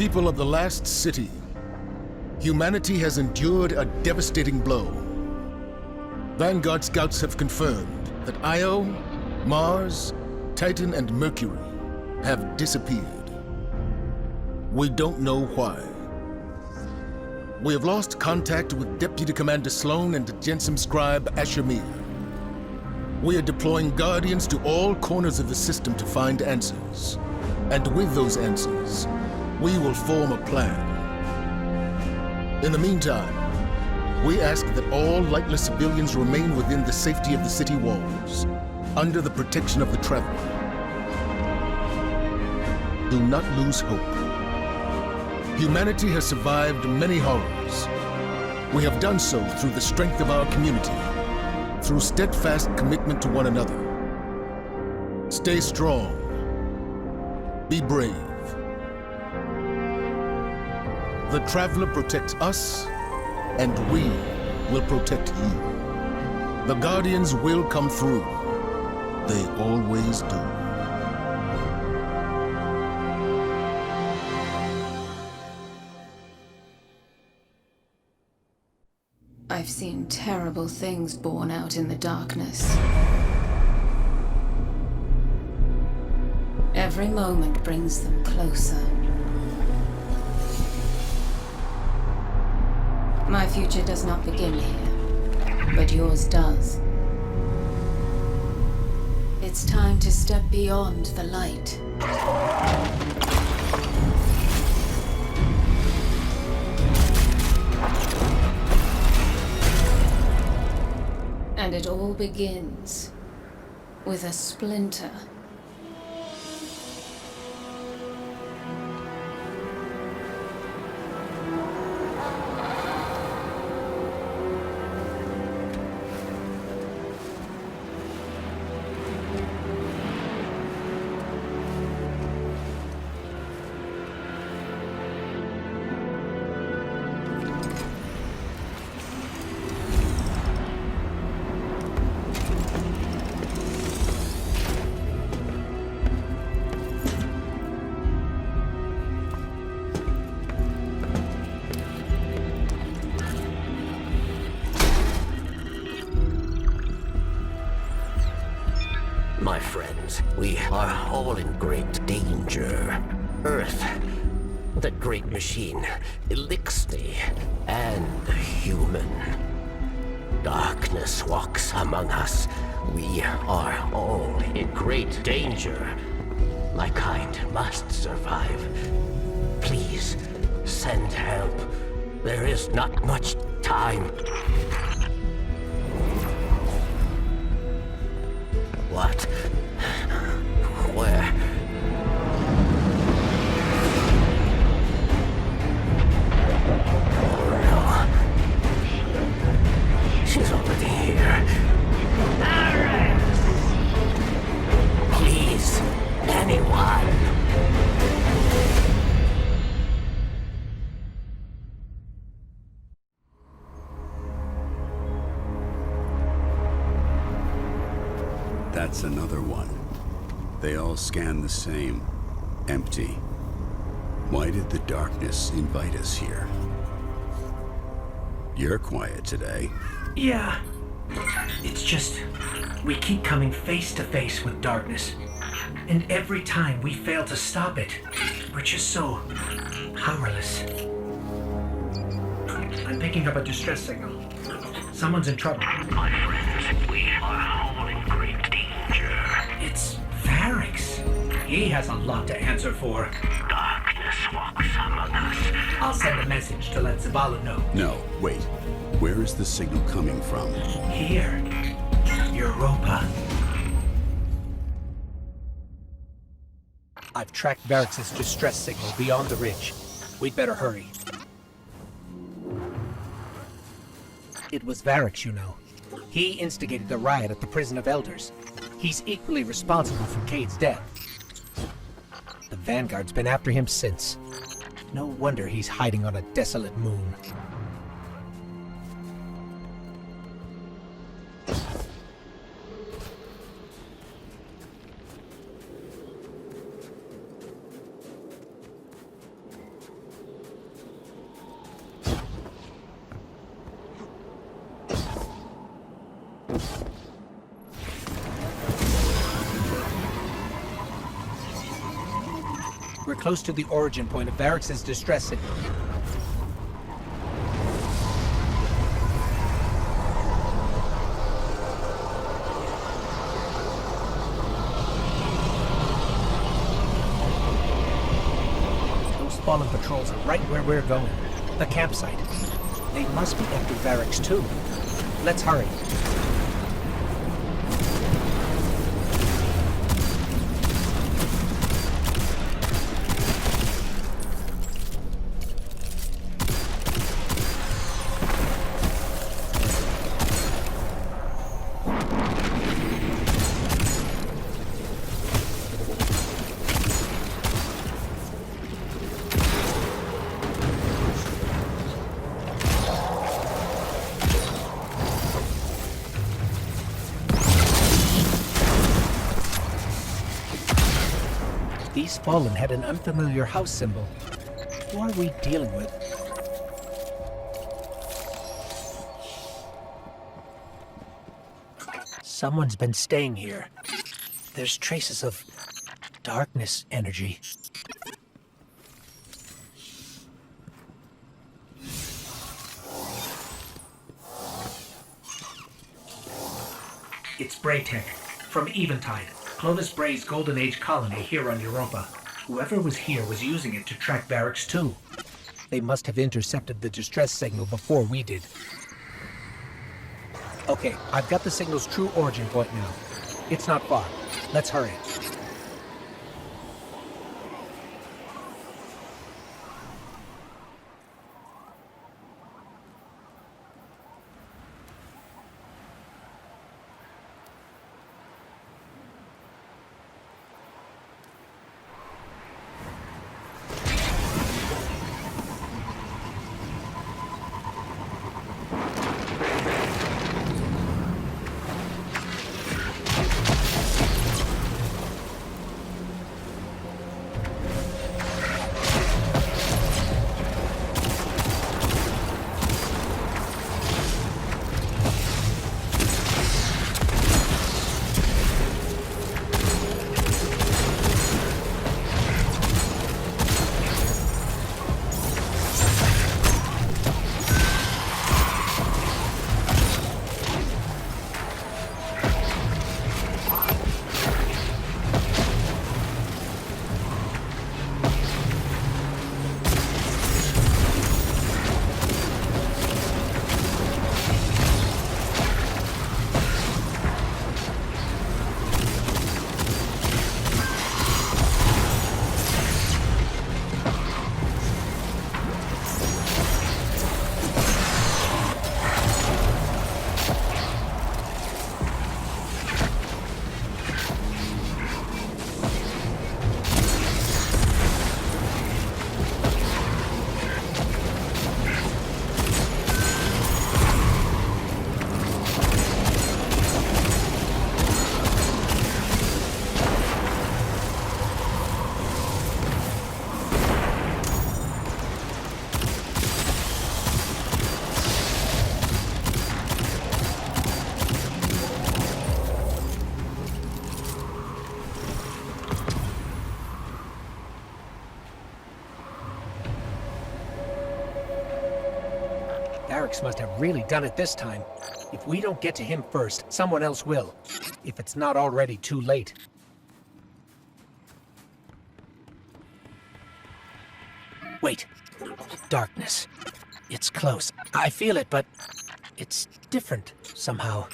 People of the last city, humanity has endured a devastating blow. Vanguard scouts have confirmed that Io, Mars, Titan, and Mercury have disappeared. We don't know why. We have lost contact with Deputy Commander Sloan and Jensen Scribe Ashamir. We are deploying Guardians to all corners of the system to find answers. And with those answers, we will form a plan. In the meantime, we ask that all lightless civilians remain within the safety of the city walls, under the protection of the Traveler. Do not lose hope. Humanity has survived many horrors. We have done so through the strength of our community, through steadfast commitment to one another. Stay strong. Be brave. The Traveler protects us, and we will protect you. The Guardians will come through. They always do. I've seen terrible things born out in the darkness. Every moment brings them closer. My future does not begin here, but yours does. It's time to step beyond the light. And it all begins with a splinter. My friends, we are all in great danger. Earth, that great machine, Elixir, and human. Darkness walks among us. We are all in great danger. My kind must survive. Please, send help. There is not much time. What? Where? Oh no. She's already here. Please, anyone. That's another one. They all scan the same. Empty. Why did the darkness invite us here? You're quiet today. Yeah. It's just, we keep coming face to face with darkness. And every time we fail to stop it, we're just so powerless. I'm picking up a distress signal. Someone's in trouble. My friends, we are all in great danger. It's Varix. He has a lot to answer for. Darkness walks among us. I'll send a message to let Zavala know. No, wait. Where is the signal coming from? Here. Europa. I've tracked Varix's distress signal beyond the ridge. We'd better hurry. It was Varix, you know. He instigated the riot at the Prison of Elders. He's equally responsible for Cade's death. The Vanguard's been after him since. No wonder he's hiding on a desolate moon. We're close to the origin point of Varrix's distress signal. Those fallen patrols are right where we're going. The campsite. They must be after Varrix too. Let's hurry. These fallen had an unfamiliar house symbol. Who are we dealing with? Someone's been staying here. There's traces of darkness energy. It's Braytech, from Eventide, Clovis Bray's Golden Age colony here on Europa. Whoever was here was using it to track Varrix too. They must have intercepted the distress signal before we did. Okay, I've got the signal's true origin point now. It's not far. Let's hurry. Varrix must have really done it this time. If we don't get to him first, someone else will. If it's not already too late. Wait. Darkness. It's close. I feel it, but it's different somehow.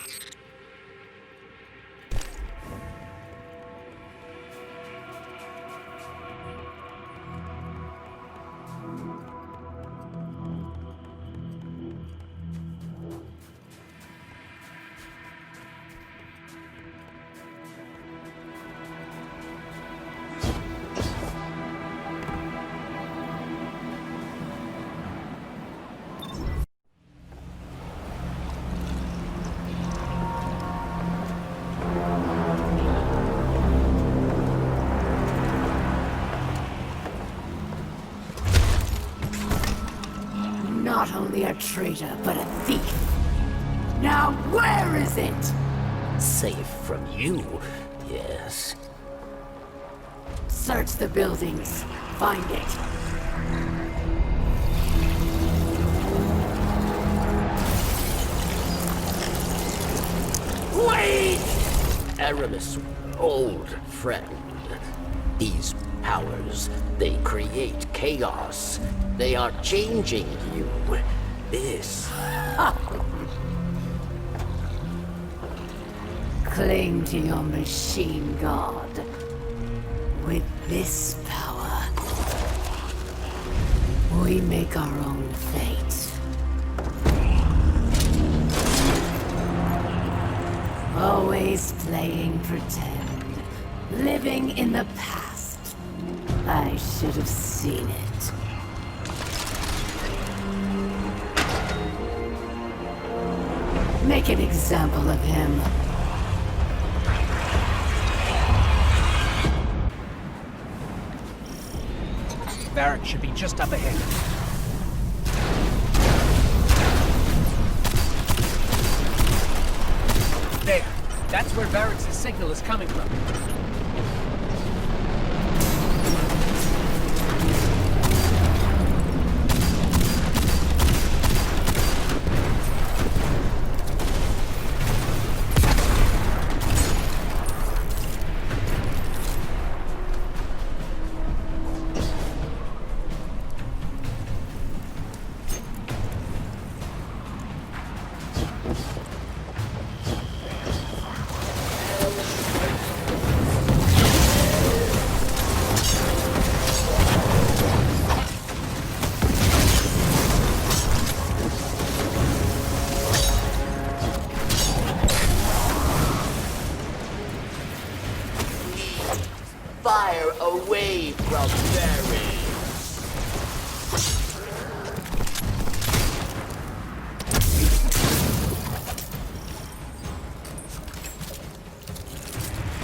Not only a traitor, but a thief. Now where is it? Safe from you, yes. Search the buildings. Find it. Wait! Aramis, old friend. These powers, they create chaos. They are changing you. This... Cling to your machine god. With this power, we make our own fate. Always playing pretend. Living in the past. I should have seen it. Make an example of him. Varric should be just up ahead. There. That's where Varric's signal is coming from. Fire away from Barry.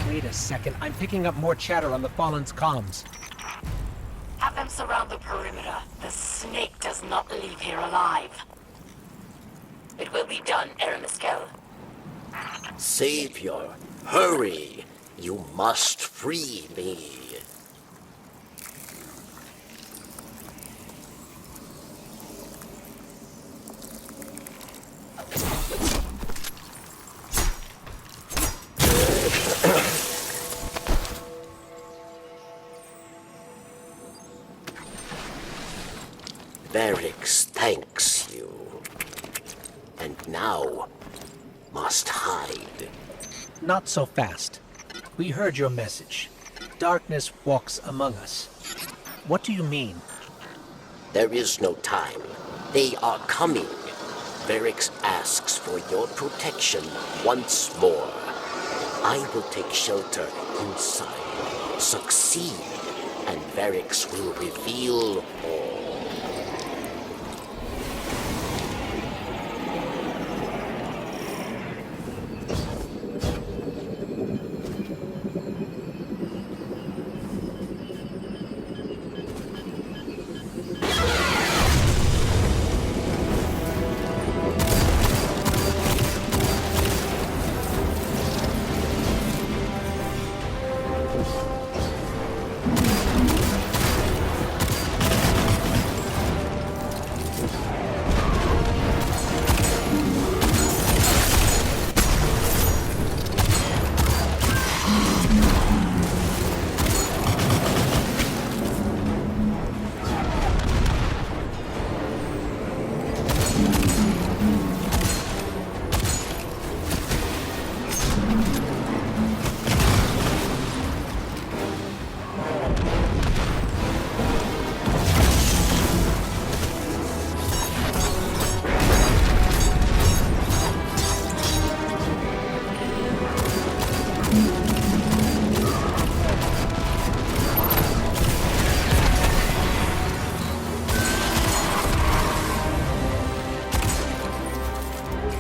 Wait a second. I'm picking up more chatter on the Fallen's comms. Have them surround the perimeter. The snake does not leave here alive. It will be done, Aramiskel. Savior, hurry! You must free me. Varrix thanks you. And now must hide. Not so fast. We heard your message. Darkness walks among us. What do you mean? There is no time. They are coming. Varrix asks for your protection once more. I will take shelter inside. Succeed, and Varrix will reveal all.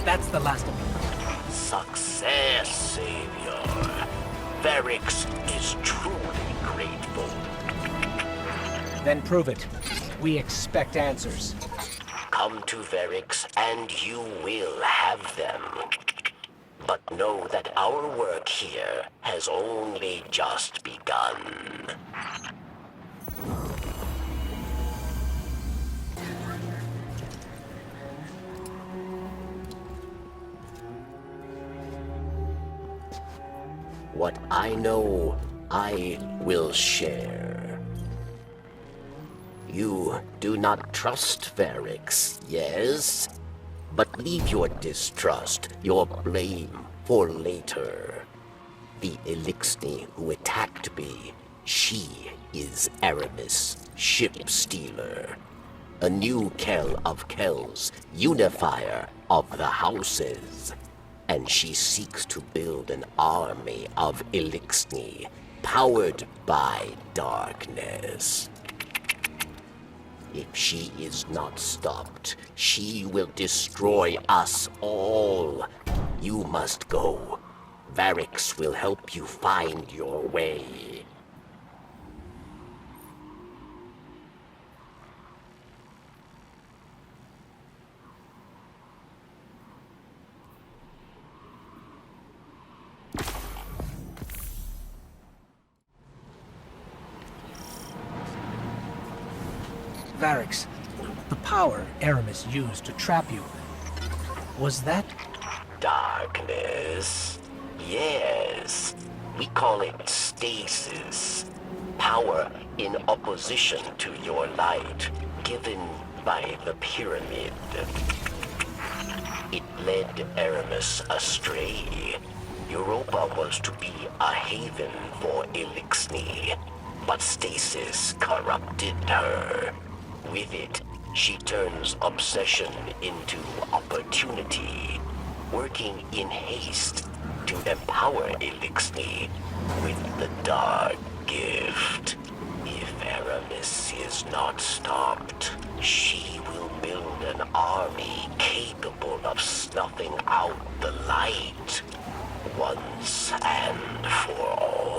That's the last of them. Success, Savior. Varrix is truly grateful. Then prove it. We expect answers. come to Verix and you will have them. But know that our work here has only just begun. What I know, I will share. You do not trust Verix, yes? But leave your distrust, your blame, for later. The Elixni who attacked me, she is Aramis, ship stealer. A new Kell of Kells, unifier of the houses. And she seeks to build an army of Elixni, powered by darkness. If she is not stopped, she will destroy us all. You must go. Varix will help you find your way. Varix, the power Aramis used to trap you, was that? Darkness? Yes. We call it stasis. Power in opposition to your light, given by the pyramid. It led Aramis astray. Europa was to be a haven for Elixni, but stasis corrupted her. With it, she turns obsession into opportunity, working in haste to empower Elixni with the dark gift. If Aramis is not stopped, she will build an army capable of snuffing out the light once and for all.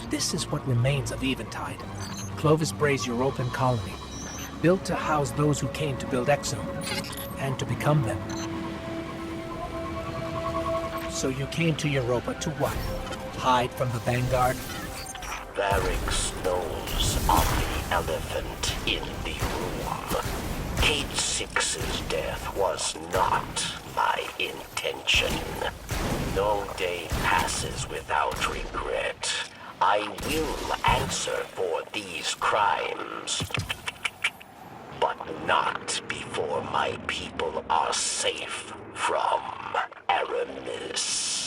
This is what remains of Eventide, Clovis Bray's European colony, built to house those who came to build Exo, and to become them. So you came to Europa to what? Hide from the Vanguard? Varix knows of the elephant in the room. Kate Six's death was not my intention. No day passes without regret. I will answer for these crimes, but not before my people are safe from Aramis.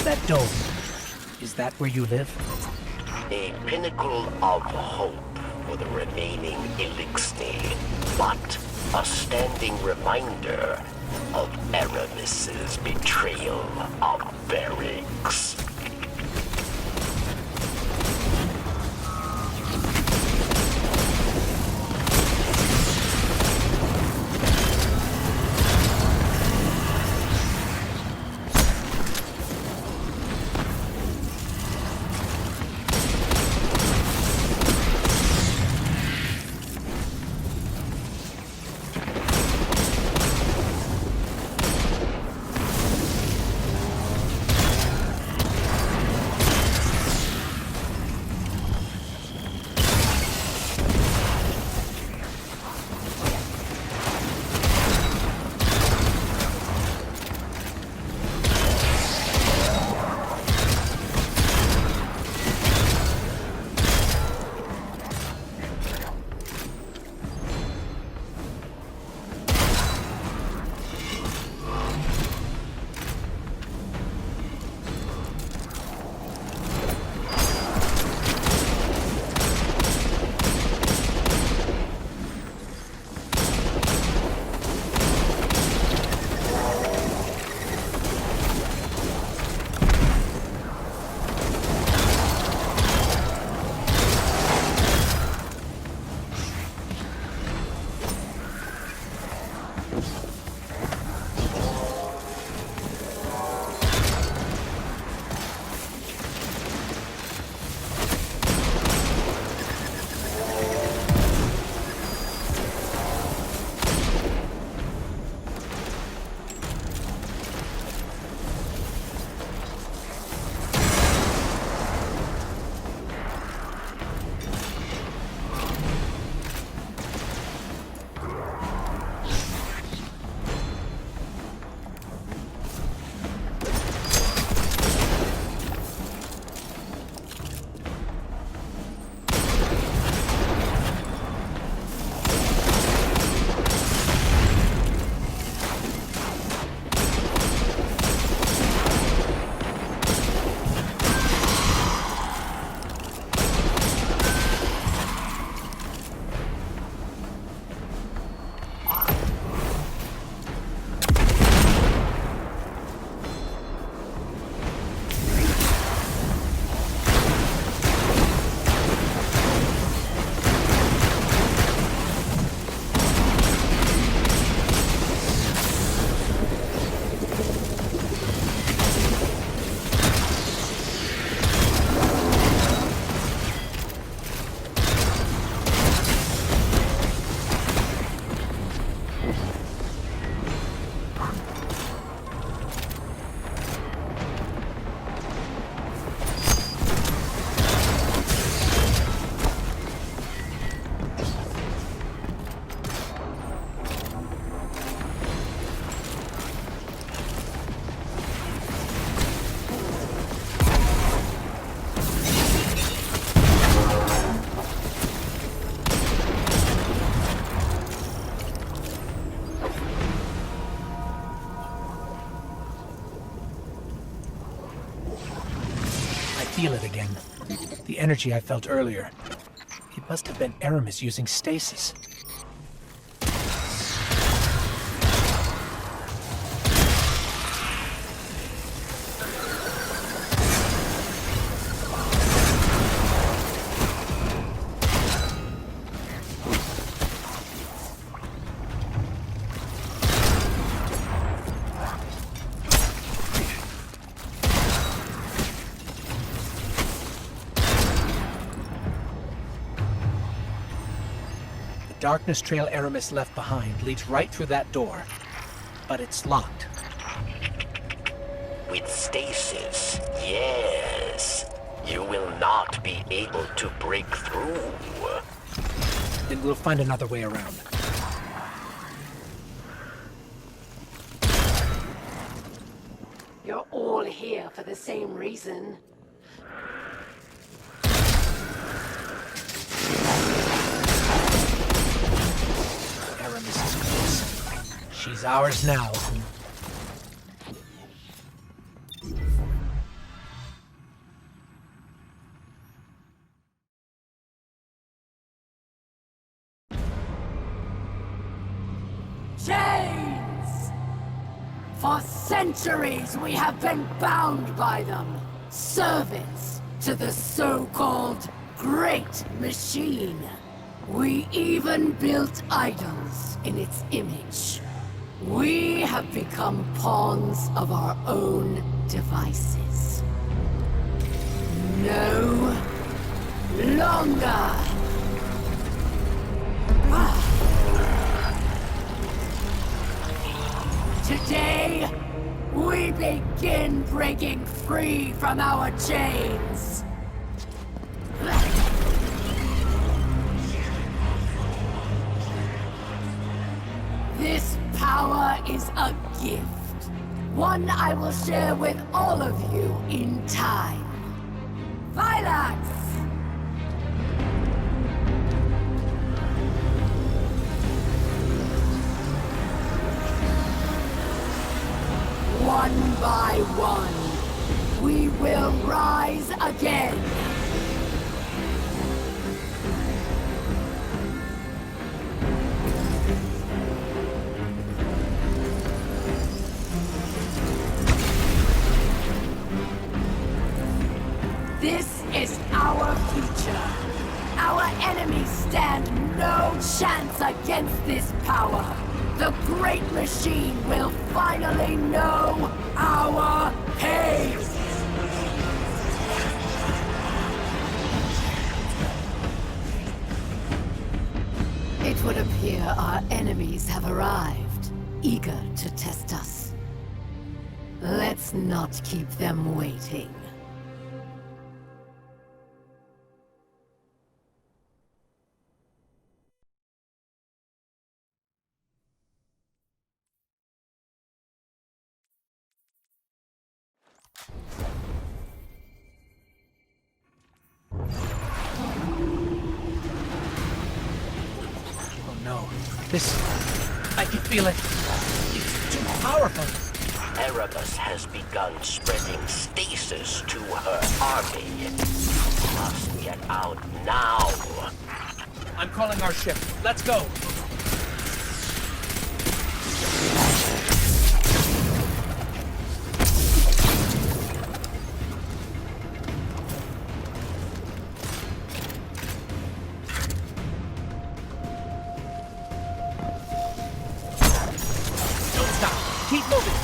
That dome, is that where you live? A pinnacle of hope for the remaining Elixni, but a standing reminder of Aramis's betrayal of Varix. feel it again. The energy I felt earlier. It must have been Aramis using stasis. The darkness trail Aramis left behind leads right through that door, but it's locked. With stasis, yes. You will not be able to break through. Then we'll find another way around. You're all here for the same reason. Aramis is close. She's ours now. Chains! For centuries we have been bound by them. Servants to the so-called Great Machine. We even built idols in its image. We have become pawns of our own devices. No longer. Today, we begin breaking free from our chains. This power is a gift. One I will share with all of you in time. Vilax! One by one, we will rise again. This is our future. Our enemies stand no chance against this power. The Great Machine will finally know our pain! It would appear our enemies have arrived, eager to test us. Let's not keep them waiting. Oh no. This... I can feel it. It's too powerful. Erebus has begun spreading stasis to her army. Must get out now. I'm calling our ship. Let's go. Don't stop. Keep moving.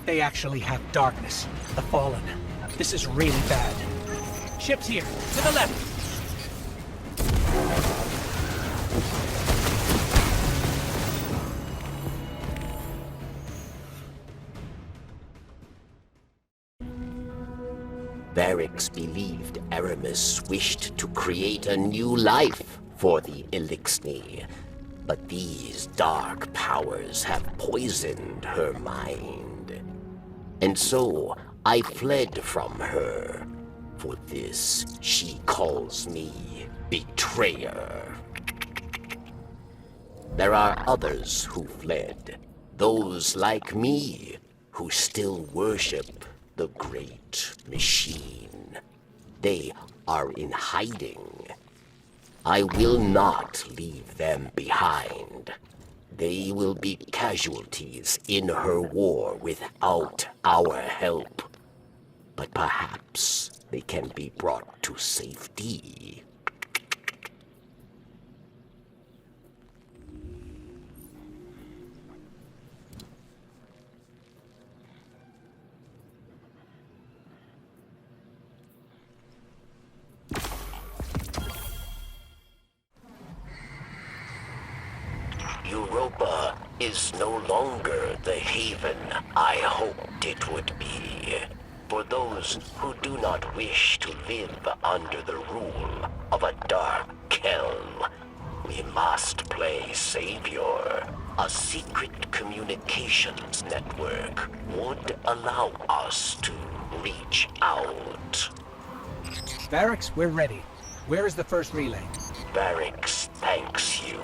They actually have darkness. The Fallen. This is really bad. Ships here, to the left! Variks believed Aramis wished to create a new life for the Eliksni, but these dark powers have poisoned her mind. And so I fled from her. For this, she calls me betrayer. There are others who fled, those like me who still worship the great machine. They are in hiding. I will not leave them behind. They will be casualties in her war without our help. But perhaps they can be brought to safety. Europa is no longer the haven I hoped it would be. For those who do not wish to live under the rule of a dark Kelm, we must play savior. A secret communications network would allow us to reach out. Variks, we're ready. Where is the first relay? Variks thanks you.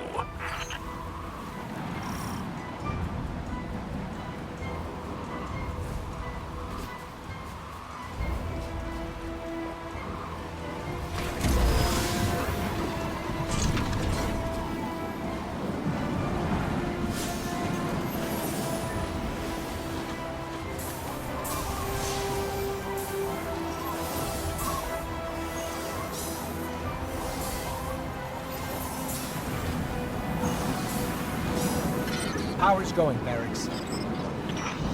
Power's going, Variks.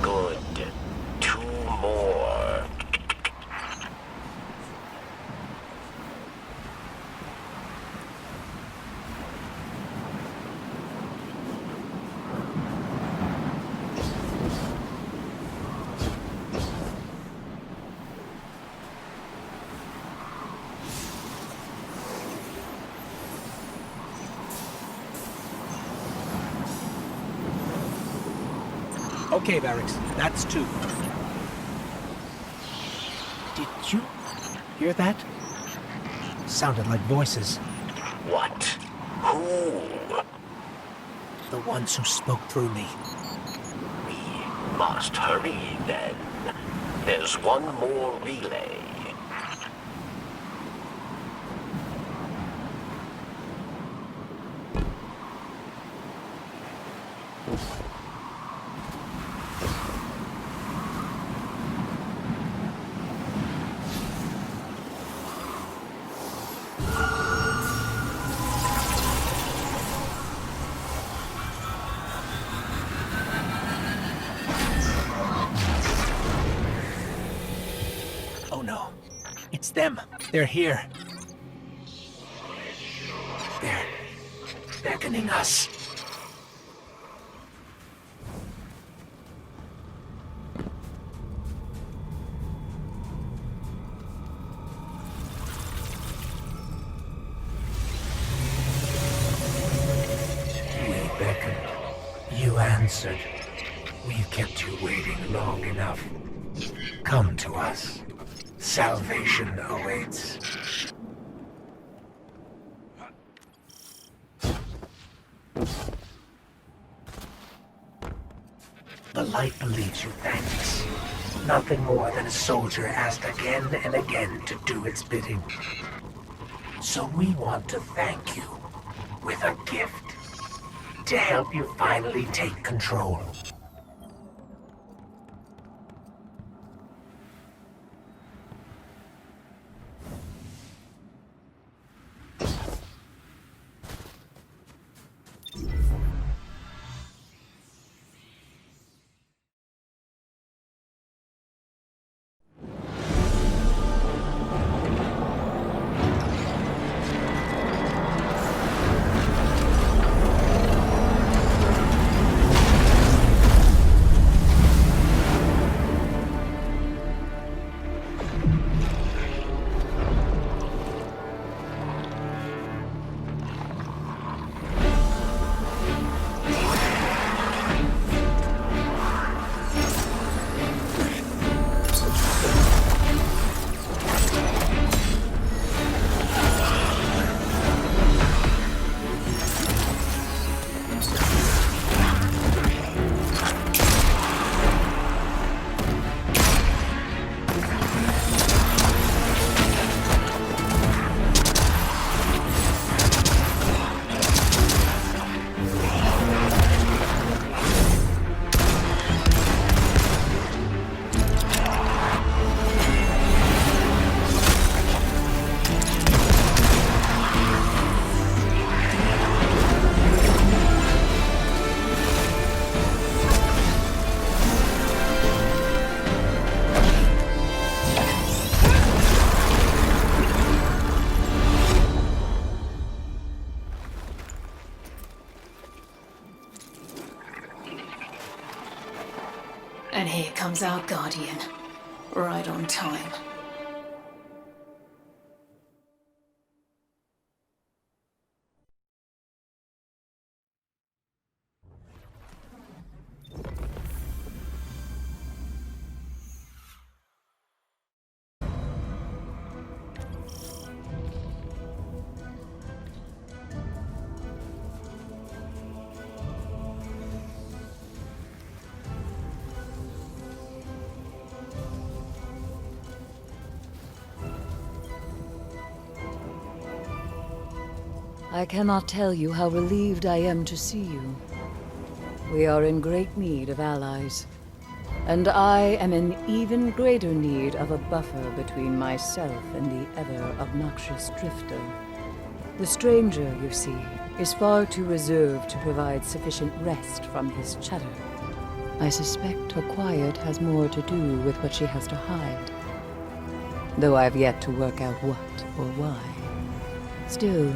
Good. 2 more. Okay, Variks, that's 2. Did you hear that? Sounded like voices. What? Who? The ones who spoke through me. We must hurry then. There's one more relay. Oh no. It's them. They're here. They're beckoning us. We beckoned. You answered. We've kept you waiting long enough. Come to us. Salvation awaits. The light believes you, thanks. Nothing more than a soldier asked again and again to do its bidding. So we want to thank you with a gift to help you finally take control. And here comes our guardian. Right on time. I cannot tell you how relieved I am to see you. We are in great need of allies, and I am in even greater need of a buffer between myself and the ever-obnoxious Drifter. The stranger, you see, is far too reserved to provide sufficient rest from his chatter. I suspect her quiet has more to do with what she has to hide, though I've yet to work out what or why. Still,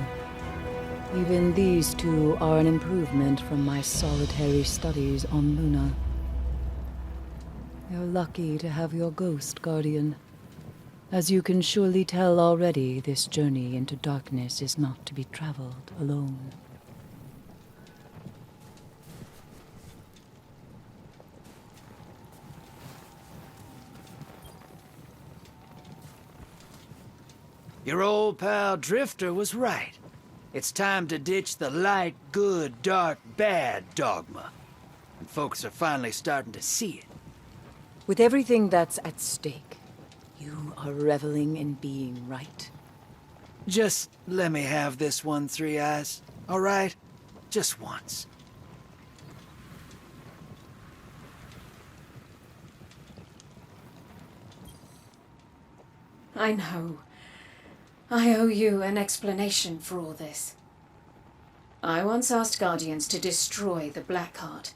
even these two are an improvement from my solitary studies on Luna. You're lucky to have your ghost, Guardian. As you can surely tell already, this journey into darkness is not to be traveled alone. Your old pal Drifter was right. It's time to ditch the light, good, dark, bad dogma. And folks are finally starting to see it. With everything that's at stake, you are reveling in being right. Just let me have this one, Three Eyes. All right? Just once. I know. I owe you an explanation for all this. I once asked Guardians to destroy the Blackheart,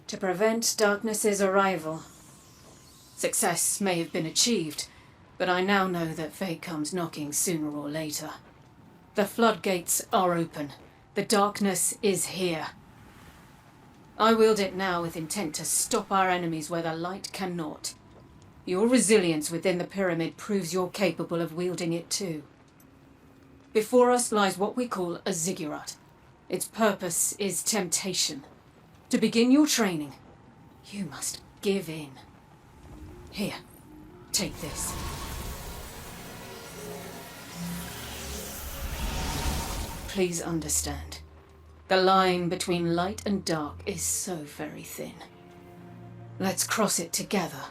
to prevent Darkness's arrival. Success may have been achieved, but I now know that fate comes knocking sooner or later. The floodgates are open. The darkness is here. I wield it now with intent to stop our enemies where the light cannot. Your resilience within the pyramid proves you're capable of wielding it too. Before us lies what we call a ziggurat. Its purpose is temptation. To begin your training, you must give in. Here, take this. Please understand. The line between light and dark is so very thin. Let's cross it together.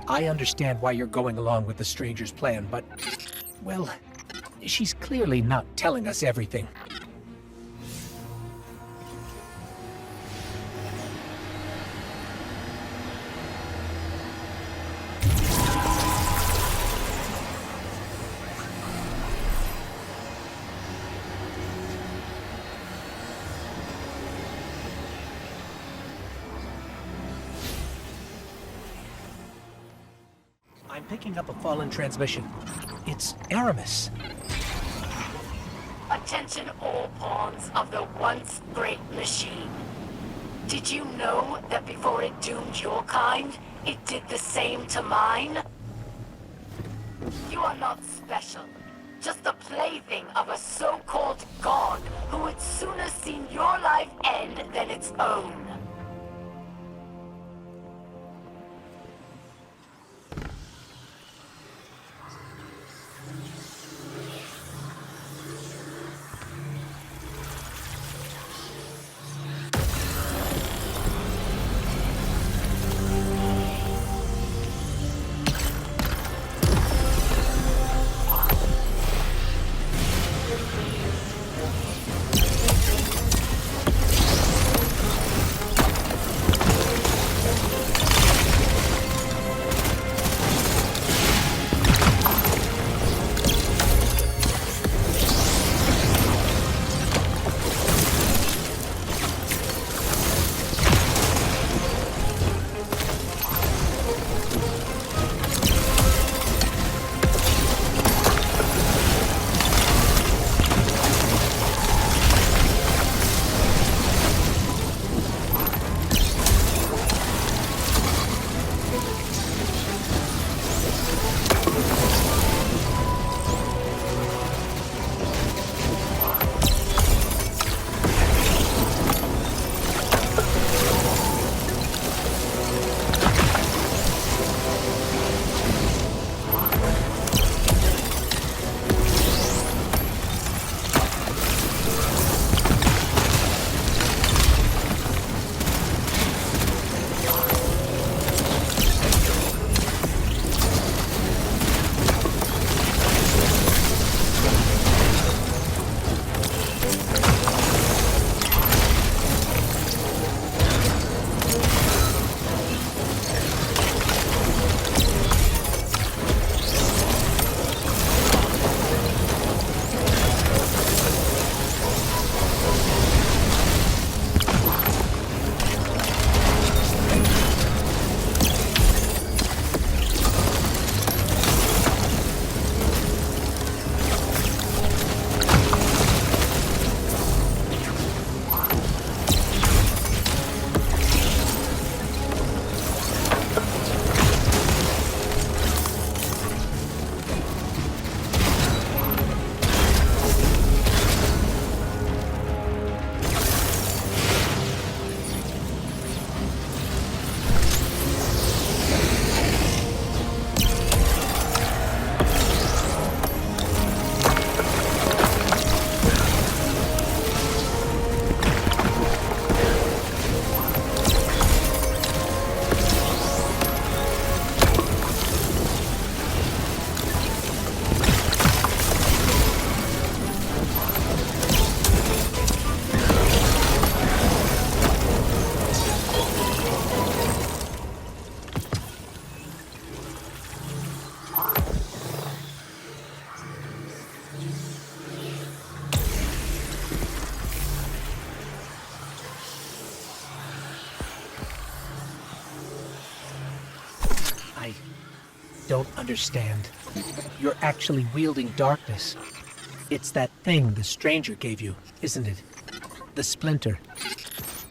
I understand why you're going along with the stranger's plan, but, well, she's clearly not telling us everything. I'm picking up a fallen transmission. It's Aramis. Attention all pawns of the once great machine. Did you know that before it doomed your kind, it did the same to mine? You are not special. Just the plaything of a so-called god who would sooner see your life end than its own. don't understand. You're actually wielding darkness. It's that thing the stranger gave you, isn't it? The splinter.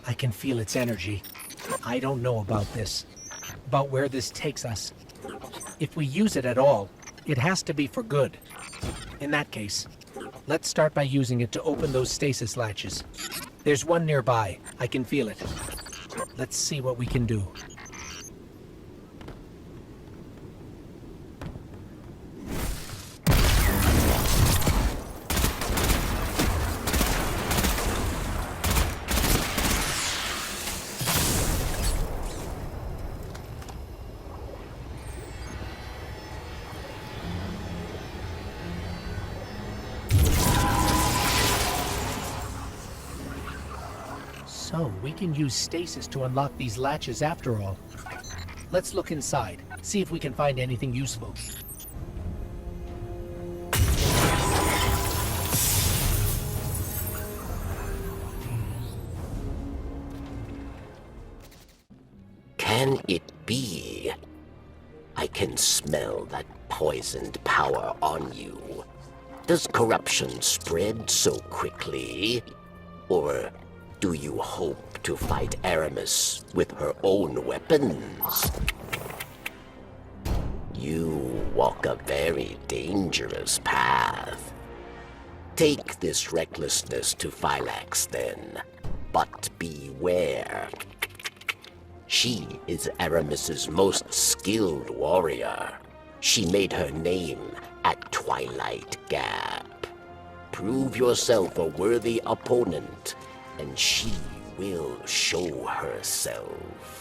I can feel its energy. I don't know about this. About where this takes us. If we use it at all, it has to be for good. In that case, let's start by using it to open those stasis latches. There's one nearby. I can feel it. Let's see what we can do. So, we can use stasis to unlock these latches after all. Let's look inside, see if we can find anything useful. Can it be? I can smell that poisoned power on you. Does corruption spread so quickly? Or do you hope to fight Aramis with her own weapons? You walk a very dangerous path. Take this recklessness to Phylax then, but beware. She is Aramis's most skilled warrior. She made her name at Twilight Gap. Prove yourself a worthy opponent, and she will show herself.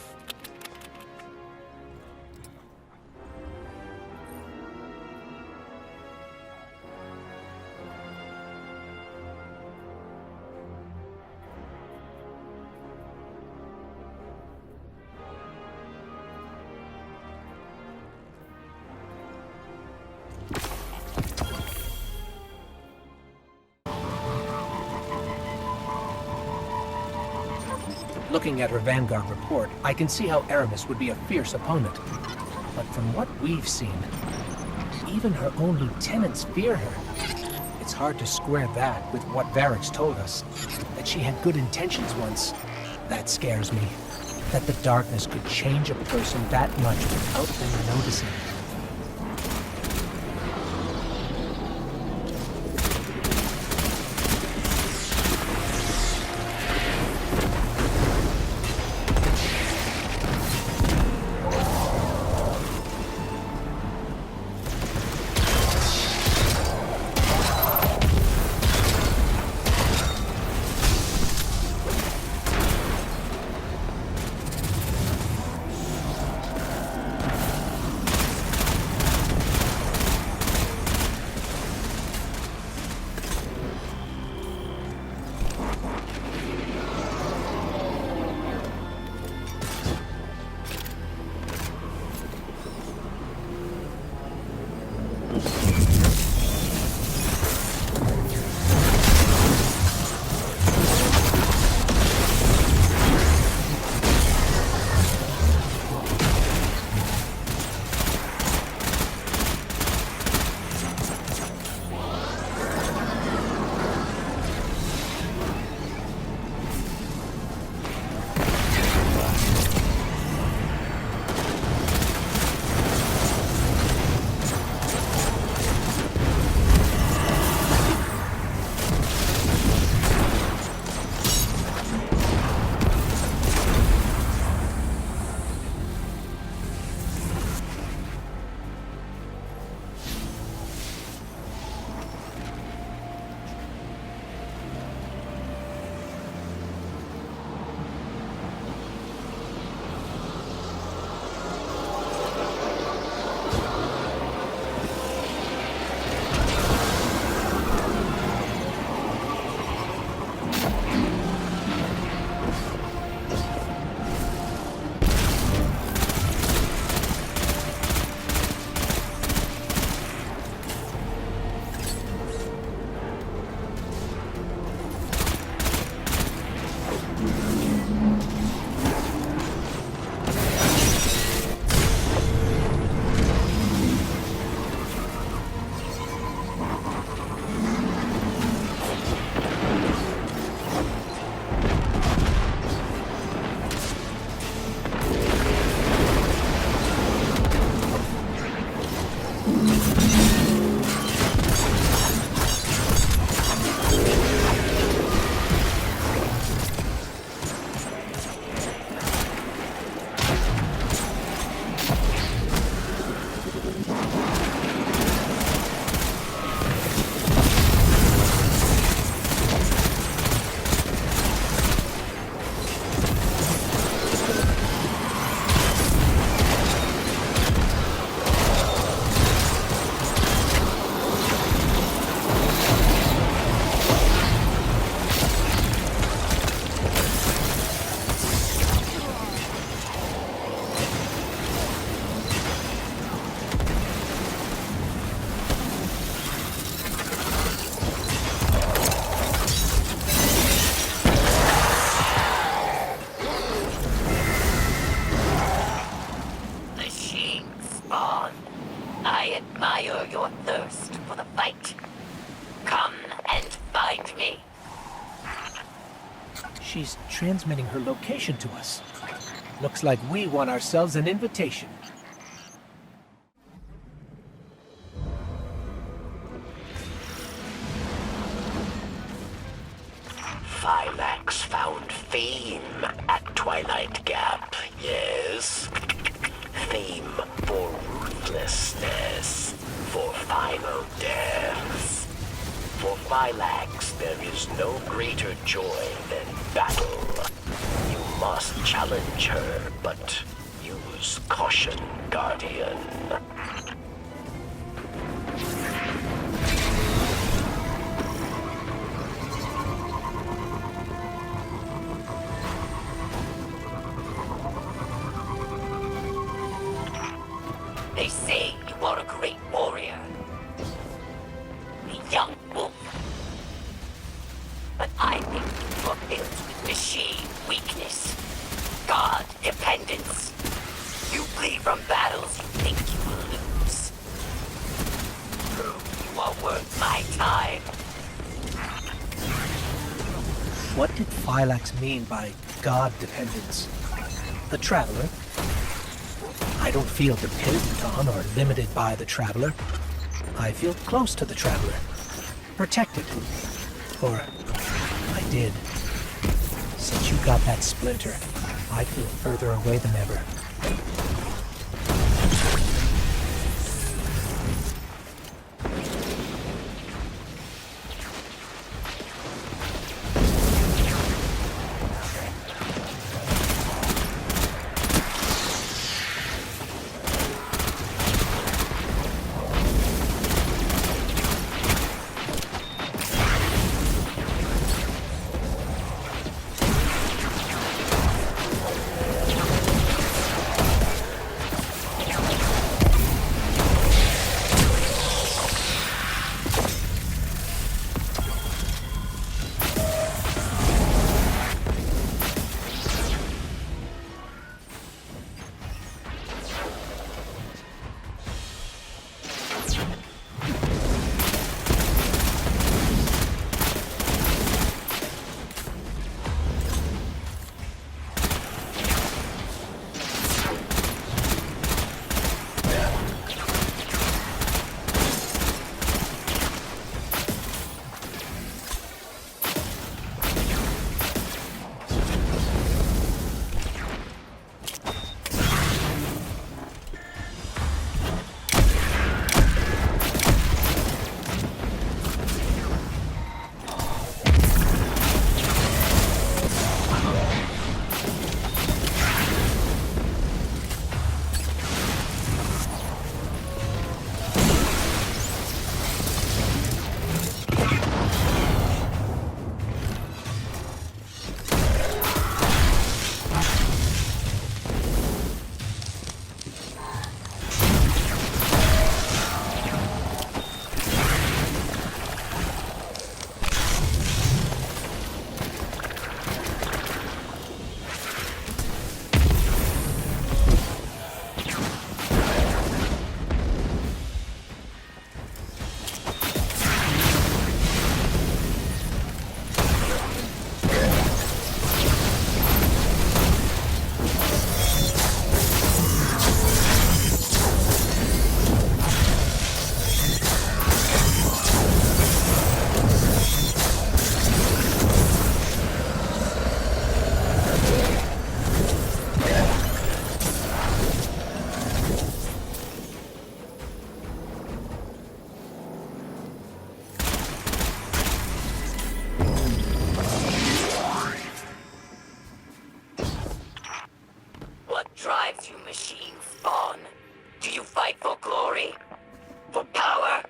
Looking at her Vanguard report, I can see how Aramis would be a fierce opponent. But from what we've seen, even her own lieutenants fear her. It's hard to square that with what Varix told us, that she had good intentions once. That scares me, that the darkness could change a person that much without them noticing. She's transmitting her location to us. Looks like we won ourselves an invitation. Phylax found fame at Twilight Gap, yes? Fame for ruthlessness, for final deaths. For Phylax, there is no greater joy than battle. You must challenge her, but use caution, Guardian. They say you are a great warrior. A young wolf. But I think you are built with machine weakness. God dependence. You flee from battles you think you will lose. Prove you are worth my time. What did Phylax mean by god dependence? The Traveler? I don't feel dependent on or limited by the Traveler. I feel close to the Traveler. Protected. Or I did. Since you got that splinter, I feel further away than ever. drives you, machine spawn? Do you fight for glory? For power?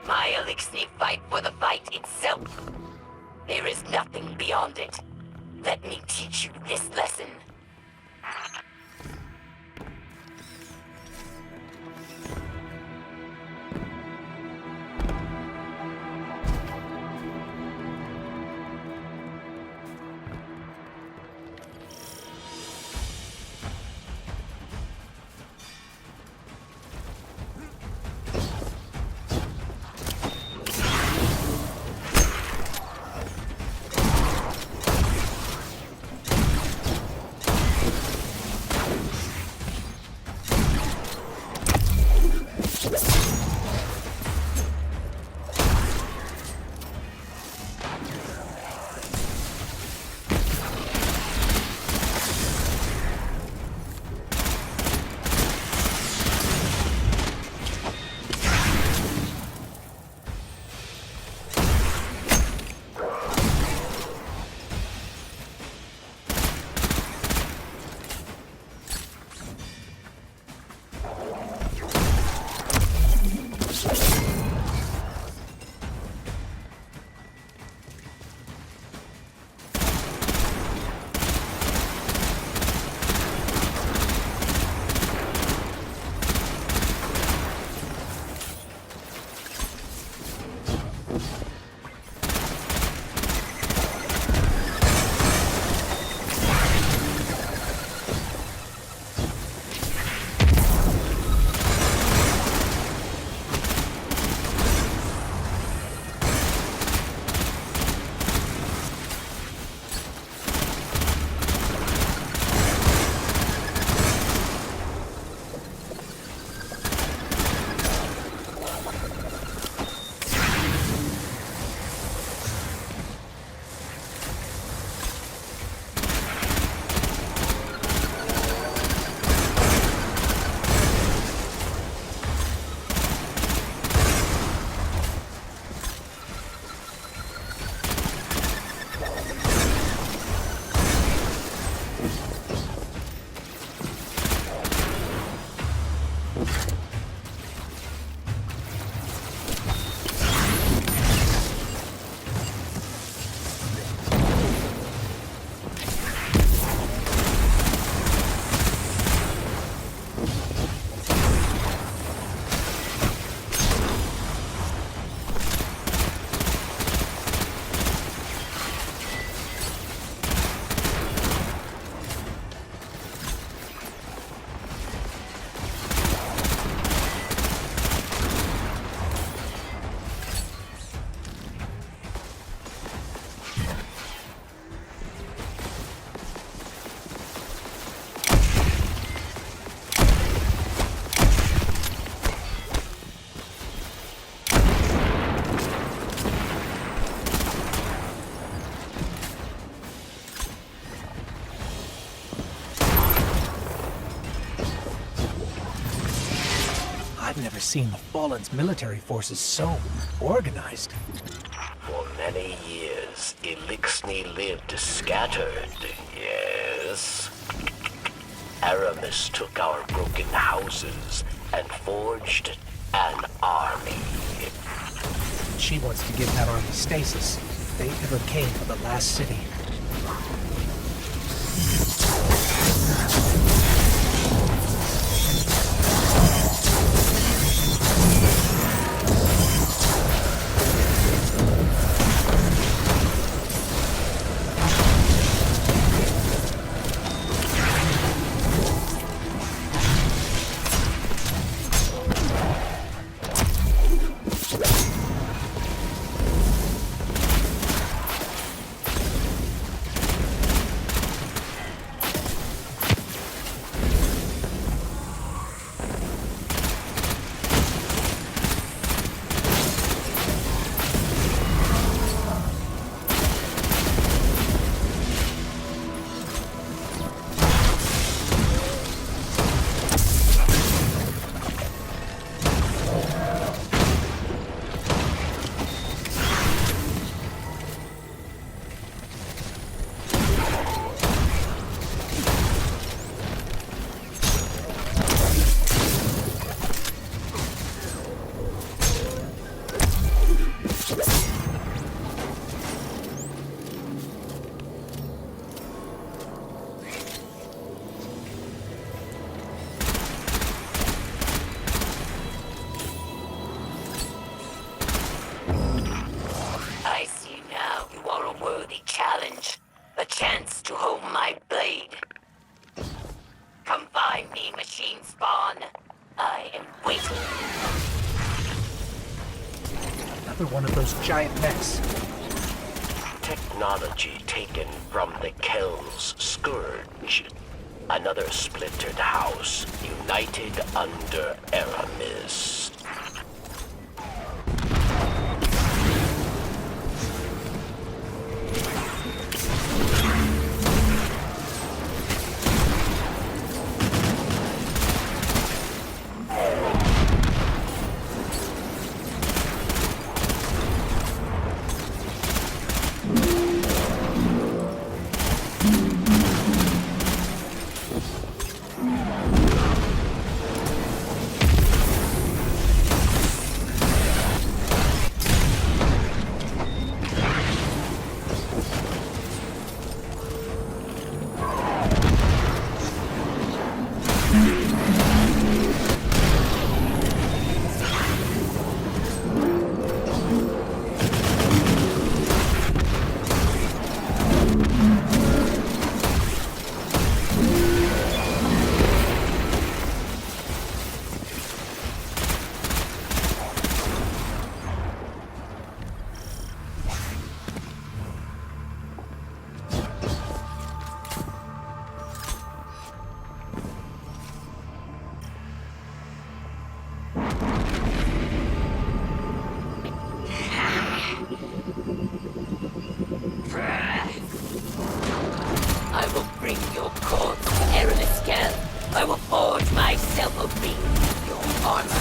My Elixir fight for the fight itself. There is nothing beyond it. Let me teach you this lesson. never seen the Fallen's military forces so organized. For many years, Elixni lived scattered, yes. Aramis took our broken houses and forged an army. She wants to give that army stasis if they ever came for the last city. I see now you are a worthy challenge. A chance to hold my blade. Come find me, machine spawn. I am waiting. Another one of those giant mechs. Technology taken from the Kel's Scourge. Another splintered house, united under Aramis. I will bring your corpse to Aramis Kell. I will forge myself a ring in your armor.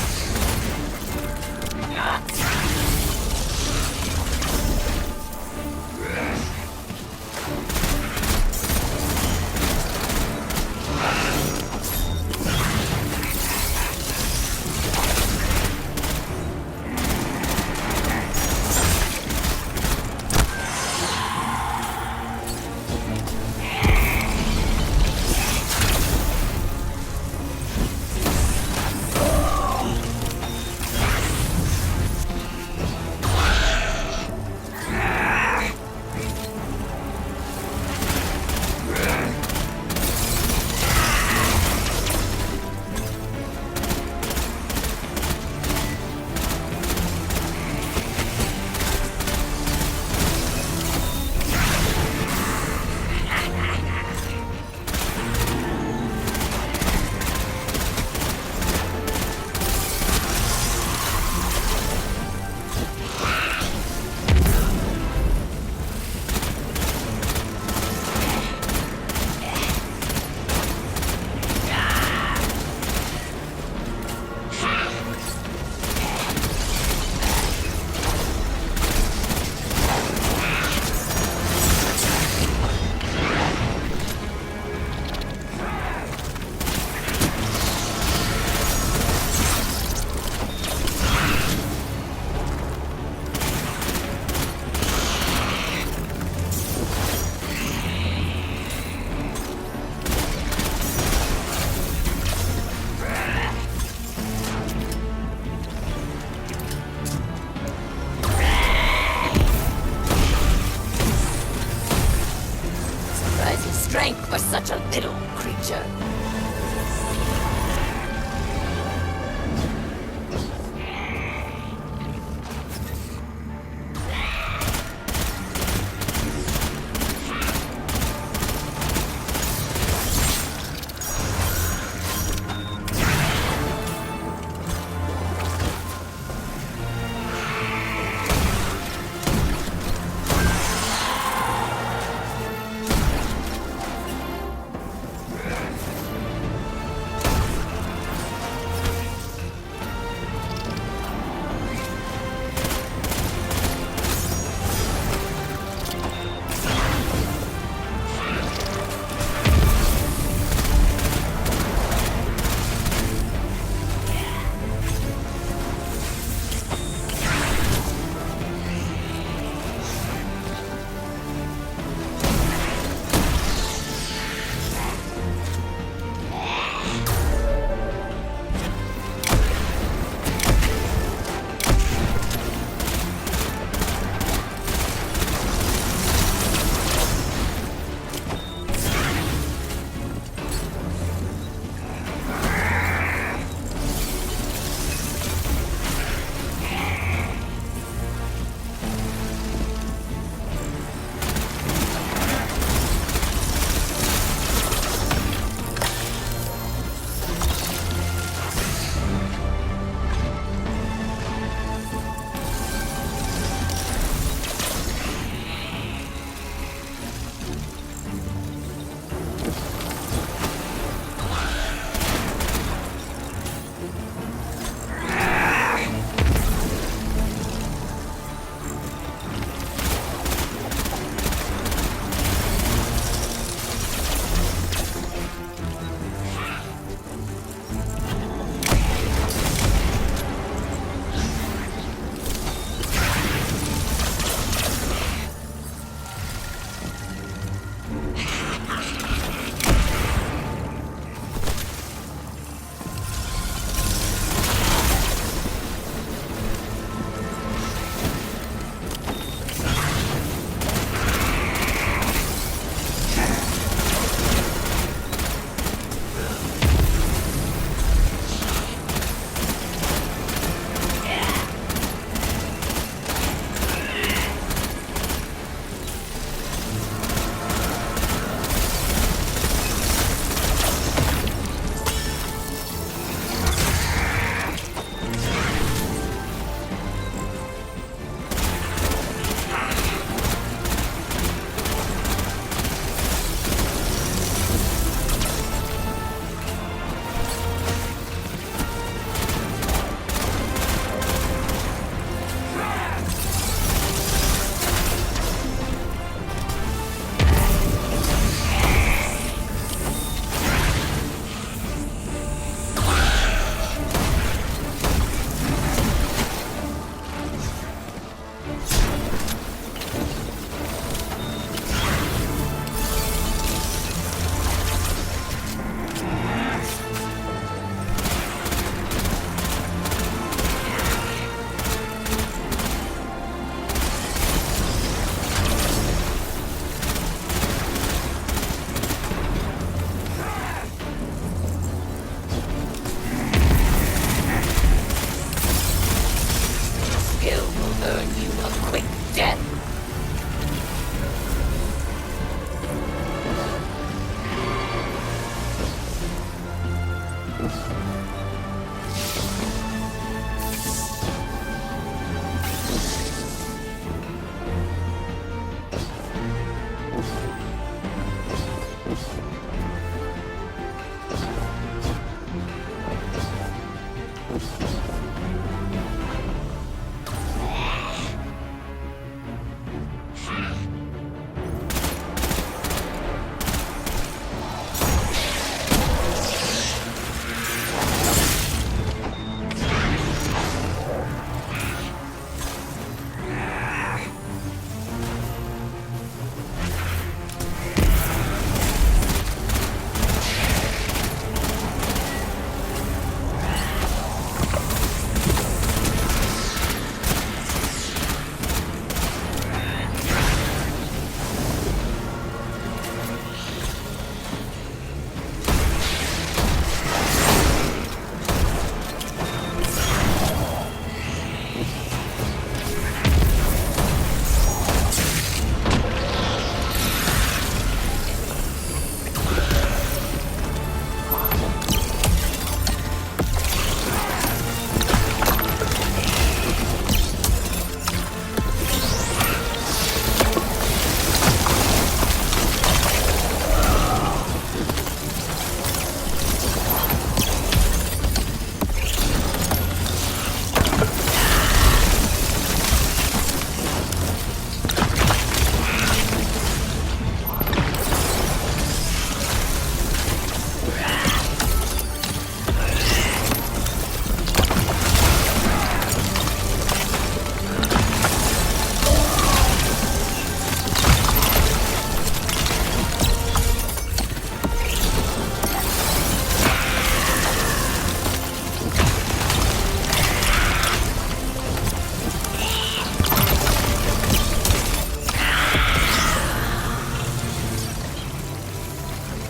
strength for such a little creature.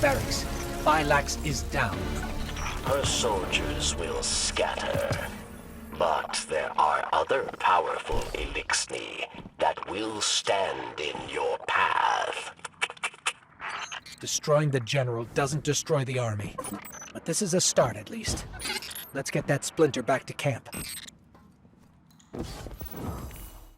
Varix. Phylax is down. Her soldiers will scatter. But there are other powerful Elixni that will stand in your path. Destroying the general doesn't destroy the army. But this is a start, at least. Let's get that splinter back to camp.